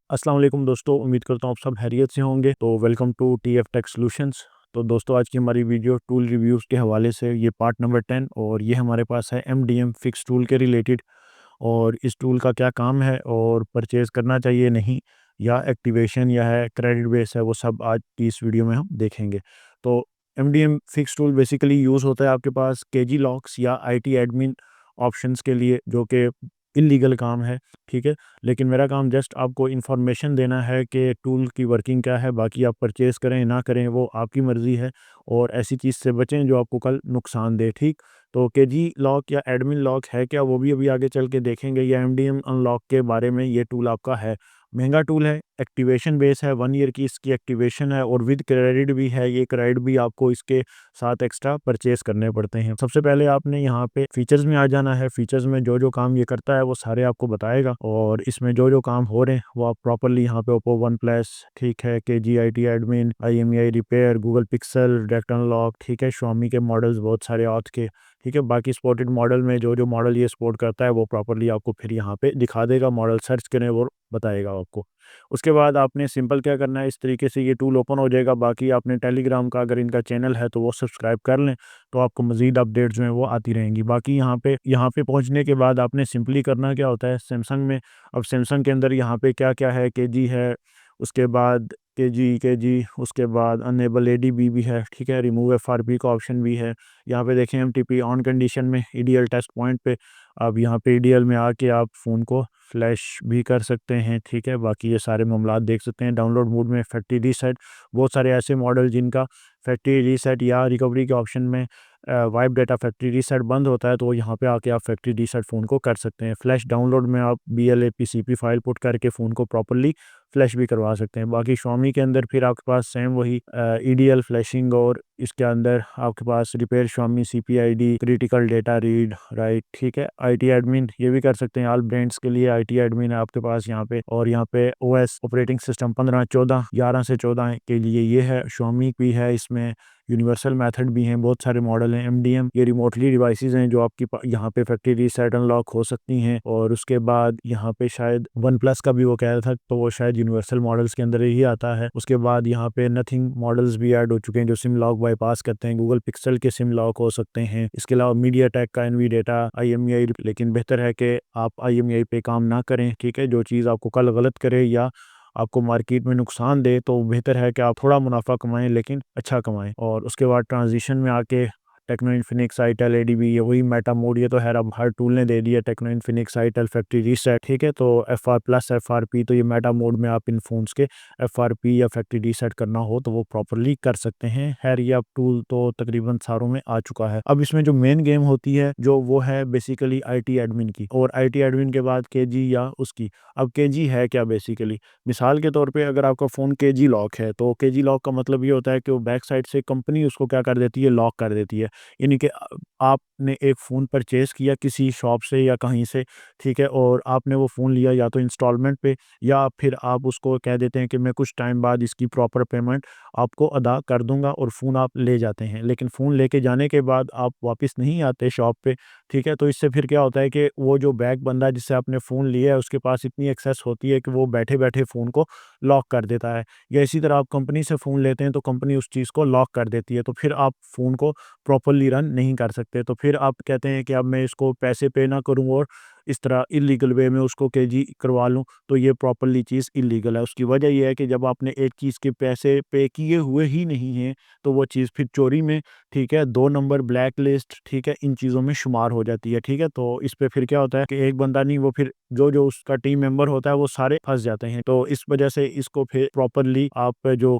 अस्सलाम वालेकुम दोस्तों, उम्मीद करता हूँ आप सब खैरियत से होंगे। तो welcome to TF tech solutions. तो दोस्तों, आज की हमारी वीडियो टूल रिव्यूज़ के हवाले से, ये पार्ट नंबर 10 और ये हमारे पास है एमडीएम फिक्स टूल के रिलेटेड। और इस टूल का क्या काम है और परचेज़ करना चाहिए नहीं, या एक्टिवेशन या है क्रेडिट बेस है, वो सब आज की इस वीडियो में हम देखेंगे। तो MDM fix tool basically use होता है आपके पास केजी लॉक्स या आईटी एडमिन ऑप्शंस के लिए, जो कि इल्लीगल काम है, ठीक है। लेकिन मेरा काम जस्ट आपको इन्फॉर्मेशन देना है कि टूल की वर्किंग क्या है। बाकी आप परचेज़ करें ना करें वो आपकी मर्ज़ी है, और ऐसी चीज़ से बचें जो आपको कल नुकसान दे, ठीक। तो केजी लॉक या एडमिन लॉक है क्या, वो भी अभी आगे चल के देखेंगे। या एमडीएम अनलॉक के बारे में ये टूल आपका है। महंगा टूल है, एक्टिवेशन बेस है, 1 ईयर की इसकी एक्टिवेशन है और विद क्रेडिट भी है। ये क्रेडिट भी आपको इसके साथ एक्स्ट्रा परचेज करने पड़ते हैं। सबसे पहले आपने यहाँ पे फीचर्स में आ जाना है। फीचर्स में जो जो काम ये करता है वो सारे आपको बताएगा, और इसमें जो जो काम हो रहे हैं वो आप प्रॉपरली यहाँ पे ओप्पो वन प्लस, ठीक है, K G I T admin, IMEI repair, Google Pixel, direct unlock, ठीक है, Xiaomi के मॉडल्स बहुत सारे ऑथ के, ठीक है। बाकी सपोर्टेड मॉडल में जो जो मॉडल ये सपोर्ट करता है वो प्रॉपरली आपको फिर यहाँ पे दिखा देगा। मॉडल सर्च करें वो बताएगा आपको। उसके बाद आपने सिंपल क्या करना है, इस तरीके से ये टूल ओपन हो जाएगा। बाकी आपने टेलीग्राम का अगर इनका चैनल है तो वो सब्सक्राइब कर लें, तो आपको मज़ीद अपडेट जो हैं वो आती रहेंगी। बाकी यहाँ पे पहुँचने के बाद आपने सिंपली करना क्या होता है सैमसंग में। अब सैमसंग के अंदर यहाँ पे क्या-क्या है, केजी है, उसके बाद केजी, उसके बाद अनेबल एडीबी भी है, ठीक है, रिमूव एफआरपी का ऑप्शन भी है। यहाँ पे देखें एमटीपी ऑन कंडीशन में ईडीएल टेस्ट पॉइंट पे अब यहाँ पे ईडीएल में आके आप फ़ोन को फ्लैश भी कर सकते हैं, ठीक है। बाकी ये सारे मामलात देख सकते हैं। डाउनलोड मोड में फैक्ट्री रीसेट, बहुत सारे ऐसे मॉडल जिनका फैक्ट्री रीसेट या रिकवरी के ऑप्शन में वाइप डाटा फैक्ट्री रीसेट बंद होता है, तो यहाँ पे आके आप फैक्ट्री रीसेट फ़ोन को कर सकते हैं। फ्लैश डाउनलोड में आप BLAPCP फाइल पुट करके फ़ोन को प्रॉपर्ली फ्लैश भी करवा सकते हैं। बाकी Xiaomi के अंदर फिर आपके पास सेम वही ईडीएल फ्लैशिंग, और इसके अंदर आपके पास repair Xiaomi CPID, critical data read, write, ठीक है। आईटी एडमिन ये भी कर सकते हैं। ऑल ब्रांड्स के लिए आईटी एडमिन है आपके पास यहाँ पे। और यहाँ पे OS ऑपरेटिंग सिस्टम 15, 14, 11 से 14 के लिए ये है। Xiaomi भी है इसमें, यूनिवर्सल मेथड भी हैं, बहुत सारे मॉडल हैं। एमडीएम ये रिमोटली डिवाइसेस हैं जो आपकी यहाँ पे फैक्ट्री रीसेट अनलॉक हो सकती हैं। और उसके बाद यहाँ पे शायद वन प्लस का भी वो कह रहा था, तो वो शायद यूनिवर्सल मॉडल्स के अंदर ही आता है। उसके बाद यहाँ पे नथिंग मॉडल्स भी ऐड हो चुके हैं जो सिम लॉक बाईपास करते हैं। गूगल पिक्सल के सिम लॉक हो सकते हैं। इसके अलावा मीडिया टेक का एनवी डेटा, IMEI, लेकिन बेहतर है कि आप IMEI पे काम ना करें, ठीक है। जो चीज़ आपको कल गलत करे या आपको मार्केट में नुकसान दे, तो बेहतर है कि आप थोड़ा मुनाफा कमाएं लेकिन अच्छा कमाएं। और उसके बाद ट्रांजिशन में आके टेक्नो इन्फिनिक्स आईटेल एडीबी, ये वही मेटा मोड, ये तो है अब हर टूल ने दे दिया। Techno Infinix itel factory reset, ठीक है। तो FR प्लस FRP, तो ये मेटा मोड में आप इन फोन्स के FRP या फैक्ट्री रीसेट करना हो तो वो प्रॉपरली कर सकते हैं। खैर ये अब टूल तो तकरीबन सारों में आ चुका है। अब इसमें जो मेन गेम होती है जो वो है बेसिकली आईटी एडमिन की, और आईटी एडमिन के बाद केजी या उसकी। अब केजी है क्या बेसिकली, मिसाल के तौर पे अगर आपका फ़ोन केजी लॉक है, तो केजी लॉक का मतलब ये होता है कि वो बैक साइड से कंपनी उसको क्या कर देती है, लॉक कर देती है। यानी कि आपने एक फ़ोन परचेज़ किया किसी शॉप से या कहीं से, ठीक है, और आपने वो फ़ोन लिया या तो इंस्टॉलमेंट पे, या फिर आप उसको कह देते हैं कि मैं कुछ टाइम बाद इसकी प्रॉपर पेमेंट आपको अदा कर दूँगा, और फ़ोन आप ले जाते हैं। लेकिन फ़ोन लेके जाने के बाद आप वापस नहीं आते शॉप पे, ठीक है। तो इससे फिर क्या होता है कि वो जो बैक बंदा जिससे आपने फ़ोन लिया है उसके पास इतनी एक्सेस होती है कि वो बैठे-बैठे फ़ोन को लॉक कर देता है। या इसी तरह आप कंपनी से फ़ोन लेते हैं तो कंपनी उस चीज़ को लॉक कर देती है, तो फिर आप फ़ोन को प्रॉपर्ली रन नहीं कर सकते। तो फिर आप कहते हैं कि अब मैं इसको पैसे पे ना करूँ और इस तरह इल्लीगल वे में उसको केजी करवा लूँ, तो ये प्रॉपर्ली चीज़ इल्लीगल है। उसकी वजह ये है कि जब आपने एक चीज़ के पैसे पे किए हुए ही नहीं हैं, तो वो चीज़ फिर चोरी में, ठीक है, 2 नंबर ब्लैक लिस्ट, ठीक है, इन चीज़ों में शुमार हो जाती है, ठीक है। तो इस पे फिर क्या होता है कि एक बंदा नहीं, वो फिर जो-जो उसका टीम मेंबर होता है वो सारे फँस जाते हैं। तो इस वजह से इसको फिर प्रॉपर्ली आप जो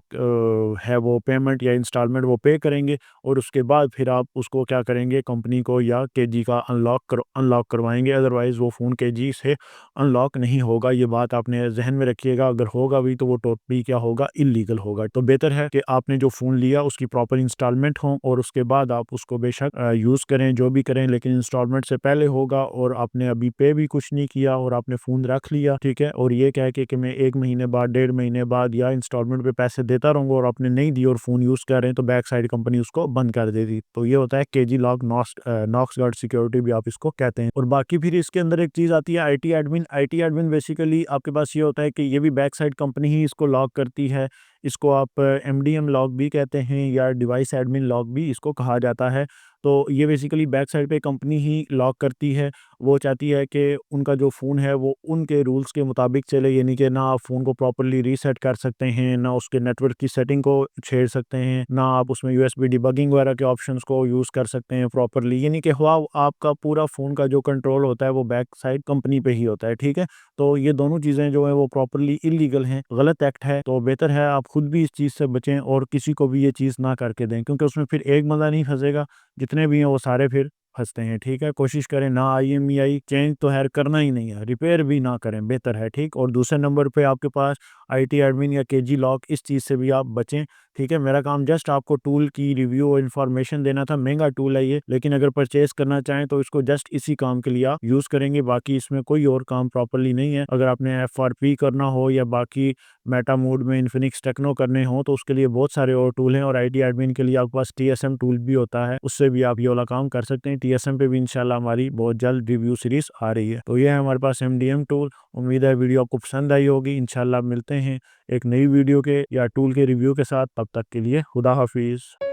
है वो पेमेंट या इंस्टॉलमेंट वो पे करेंगे, और उसके बाद फिर आप उसको क्या करेंगे, कंपनी को या केजी का अनलॉक करवाएँगे। अदरवाइज़ वो फ़ोन केजी से अनलॉक नहीं होगा। ये बात आपने ज़हन में रखिएगा। अगर होगा भी तो वो टोटली क्या होगा, इल्लीगल होगा। तो बेहतर है कि आपने जो फ़ोन लिया उसकी प्रॉपर इंस्टॉलमेंट हो, और उसके बाद आप उसको बेशक यूज़ करें, जो भी करें, लेकिन इंस्टॉलमेंट से पहले होगा। और आपने अभी पे भी कुछ नहीं किया और आपने फ़ोन रख लिया, ठीक है, और ये कह के कि मैं 1 महीने बाद, 1.5 महीने बाद या इंस्टॉलमेंट पे पैसे देता रहूँगा, और आपने नहीं दी और फ़ोन यूज़ कर रहे हैं, तो बैक साइड कंपनी उसको बंद कर देती। तो ये होता है KG lock, Knox guard security भी आप इसको कहते हैं। और बाकी फिर इसके अंदर एक चीज़ आती है IT admin. IT admin basically आपके पास ये होता है कि ये भी बैक साइड कंपनी ही इसको लॉक करती है। इसको आप एमडीएम लॉक भी कहते हैं या डिवाइस एडमिन लॉक भी इसको कहा जाता है। तो ये बेसिकली बैक साइड पे कंपनी ही लॉक करती है। वो चाहती है कि उनका जो फ़ोन है वो उनके रूल्स के मुताबिक चले, यानी कि ना आप फ़ोन को प्रॉपर्ली रीसेट कर सकते हैं, ना उसके नेटवर्क की सेटिंग को छेड़ सकते हैं, ना आप उसमें यूएसबी डिबगिंग वगैरह के ऑप्शंस को यूज़ कर सकते हैं प्रॉपर्ली। यानी कि हुआ आपका पूरा फ़ोन का जो कंट्रोल होता है वो बैक साइड कंपनी पे ही होता है, ठीक है? तो ये दोनों चीज़ें जो हैं वो प्रॉपर्ली इल्लीगल हैं, गलत एक्ट है। तो बेहतर है आप खुद भी इस चीज़ से बचें और किसी को भी ये चीज़ ना करके दें, क्योंकि उसमें फिर एक बंदा नहीं फँसेगा, जितने भी हैं वो सारे फिर फँसते हैं, ठीक है? कोशिश करें ना आईएमईआई चेंज तो ख़ैर करना ही नहीं है, रिपेयर भी ना करें, बेहतर है, ठीक? और दूसरे नंबर पे आपके पास आईटी एडमिन या केजी लॉक, इस चीज़ से भी आप बचें, ठीक है? मेरा काम जस्ट आपको टूल की रिव्यू और इन्फॉर्मेशन देना था। महंगा टूल है ये, लेकिन अगर परचेज़ करना चाहें तो इसको जस्ट इसी काम के लिए आप यूज़ करेंगे, बाकी इसमें कोई और काम प्रॉपर्ली नहीं है। अगर आपने एफआरपी करना हो या बाकी मेटा मोड में इन्फिनिक्स टेक्नो करने हो तो उसके लिए बहुत सारे और टूल हैं, और आईटी एडमिन के लिए आपके पास टीएसएम टूल भी होता है, उससे भी आप ये वाला काम कर सकते हैं। टीएसएम पे भी इंशाल्लाह हमारी बहुत जल्द रिव्यू सीरीज आ रही है। तो ये है हमारे पास एमडीएम टूल। उम्मीद है वीडियो आपको पसंद आई होगी। इंशाल्लाह मिलते हैं एक नई वीडियो के या टूल के रिव्यू के साथ। तब तक के लिए खुदा हाफिज़।